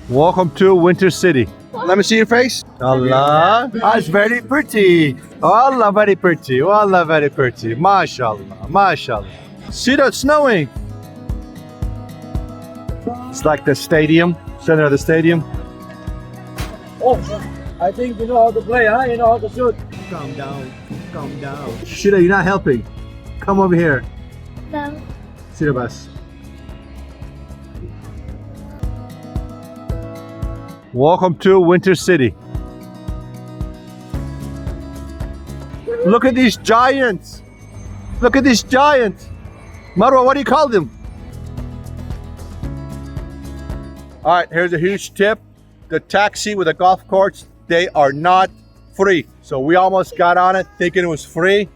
Welcome to Winter City. Let me see your face. Allah. That's very pretty. Allah, very pretty. Allah, very pretty. MashaAllah. MashaAllah. See that snowing? It's like the stadium, center of the stadium. Oh, I think you know how to play, huh? You know how to shoot. Calm down. Calm down. Shida, you're not helping. Come over here. No. See the bus. Welcome to Winter City. Look at these giants. Look at these giants. Marwa, what do you call them? All right, here's a huge tip. The taxi with the golf carts, they are not free. So we almost got on it thinking it was free.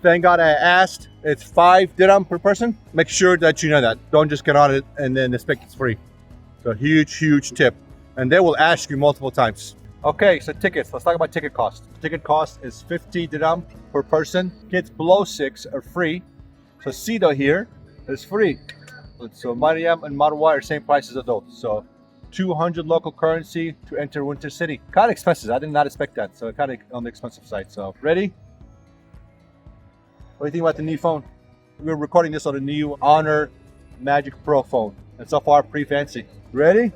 Thank God I asked. It's 5 dirham per person. Make sure that you know that. Don't just get on it and then expect it's free. So huge, huge tip. And they will ask you multiple times. Okay, so tickets. Let's talk about ticket cost. Ticket cost is 50 dirham per person. Kids below 6 are free. So Sida here is free. So Mariam and Marwa are same price as adults. So 200 local currency to enter Winter City. Kind of expensive. I did not expect that. So kind of on the expensive side. So ready? What do you think about the new phone? We're recording this on the new Honor Magic Pro phone. And so far, pretty fancy. Ready?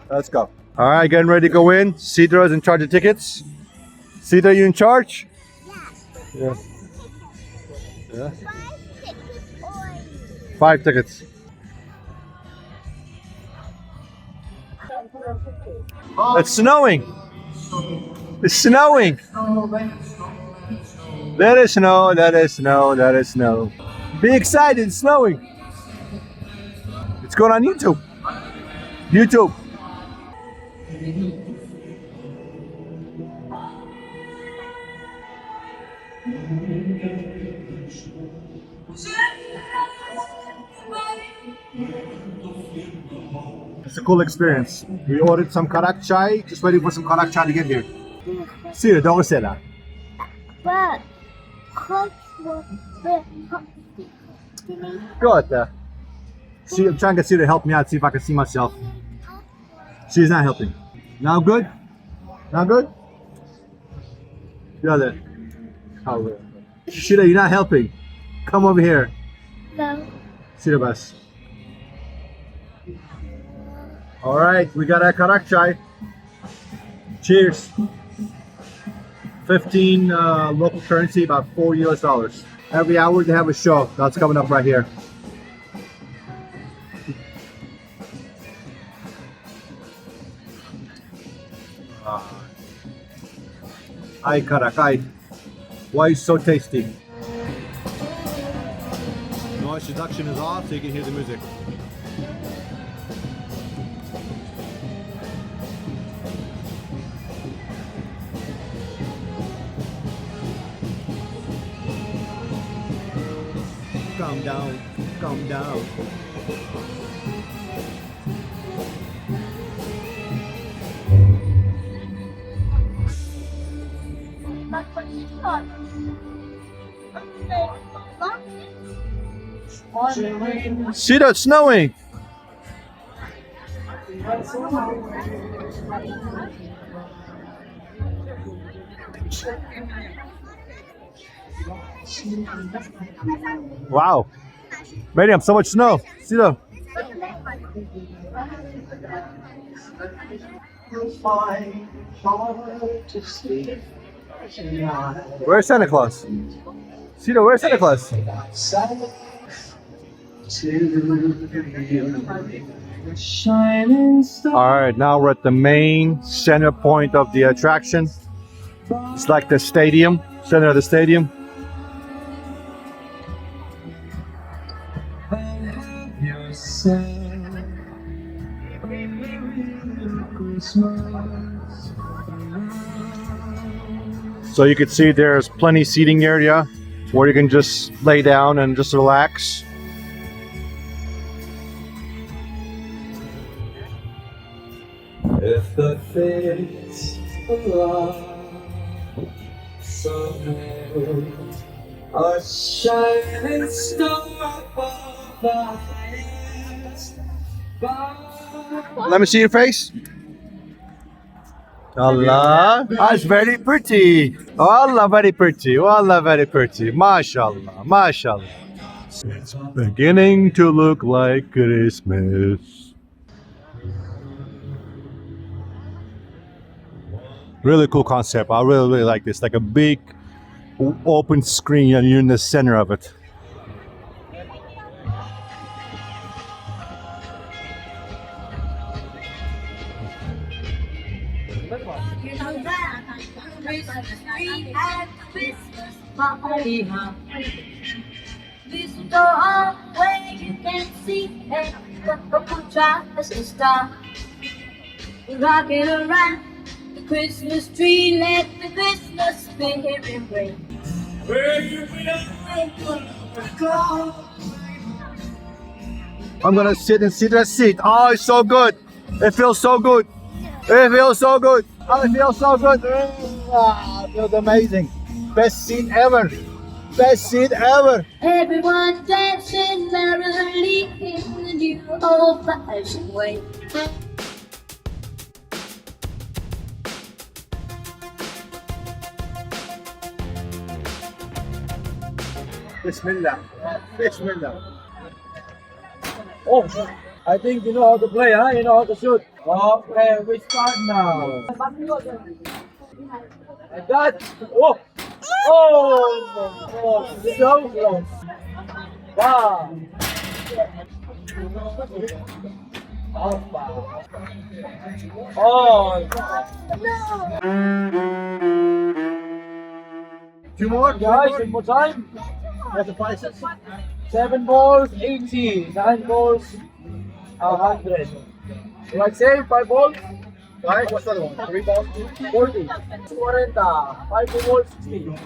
Let's go. All right, getting ready to go in. Sidra is in charge of tickets. Sidra, you in charge? Yeah. Yeah. 5 tickets. It's snowing. It's snowing. Let it snow, let it snow, let it snow. Be excited, it's snowing. It's going on YouTube. YouTube. It's a cool experience. We ordered some Karak chai, just waiting for some Karak chai to get here. See, don't say that. But Good. See, I'm trying to get Sita to help me out, see if I can see myself. She's not helping. Now good? Now good? Yeah, there. Oh, Sheila, you're not helping. Come over here. no. See the bus. All right, we got our Karak chai. Cheers. 15 local currency, about $4 US. Every hour they have a show. That's coming up right here. Ay, Karak, ay. Why is so tasty? Noise reduction is off so you can hear the music. Calm down, calm down. See that snowing? Wow. Miriam, so much snow. See that? Where's Santa Claus? See that? Where's Santa Claus? Alright, now we're at the main center point of the attraction. It's like the stadium, center of the stadium. So you can see there's plenty seating area where you can just lay down and just relax. If the fates allow, someday a shining star above our heads. Let me see your face. Allah, that's very pretty. Allah, very pretty. Allah, very pretty. MashaAllah, MashaAllah. It's beginning to look like Christmas. Really cool concept. I really like this. Like a big open screen and you're in the center of it. This door where you can see it, the star rocking around the Christmas tree. Let the Christmas spirit ring. I'm gonna sit and sit that seat. Oh, it's so good. It feels so good. It feels so good. Oh, it feels so good. Ah, it feels amazing. Best seat ever. Best seat ever. Everyone dancing merrily in the new old-fashioned way. Bismillah. Bismillah. Oh, I think you know how to play, huh? You know how to shoot. Okay, we start now. Like that. Oh! Oh! So close. Wow. Oh! Two more, Guys, one more time. What's the prices? 7 balls, 80. 9 balls, 100. Like say 5 balls, Right? What's the other one? 3 balls? 40. 40. 5 balls, 60.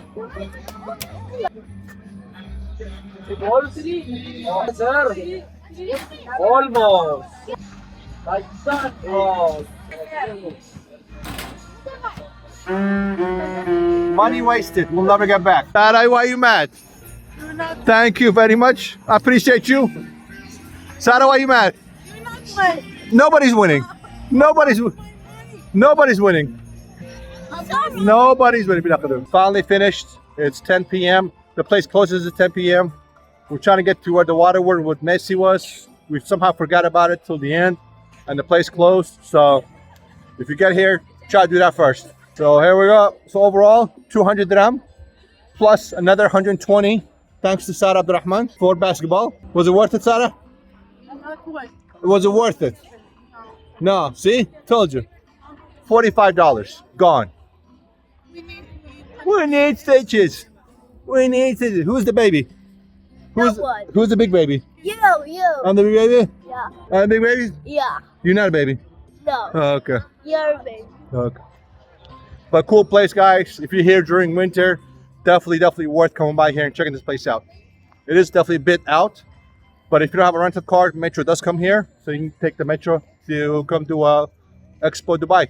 3 balls? Oh, sir. Almost. Like that. Oh. Money wasted. We'll never get back. Sarai, why are you mad? Thank you very much. I appreciate you. Sarah, why are you mad? Nobody's winning. Nobody's winning. Nobody's winning. Finally finished. It's 10 p.m. The place closes at 10 p.m. We're trying to get to where the water where Messi was. We somehow forgot about it till the end, and the place closed. So if you get here, try to do that first. So here we go. So overall, 200 dirham plus another 120 thanks to Sarah Abdurrahman for basketball. Was it worth it, Sarah? Was it worth it? No. See? Told you. $45 gone. We need stitches. We need stitches. Who's the baby? Who's the big baby? You. I'm the big baby? Yeah. I'm the big baby? Yeah. You're not a baby? No. Oh, okay. You're a baby. Okay. But cool place, guys. If you're here during winter, definitely worth coming by here and checking this place out. It is definitely a bit out, but if you don't have a rental car, Metro does come here, so you can take the Metro to come to Expo Dubai.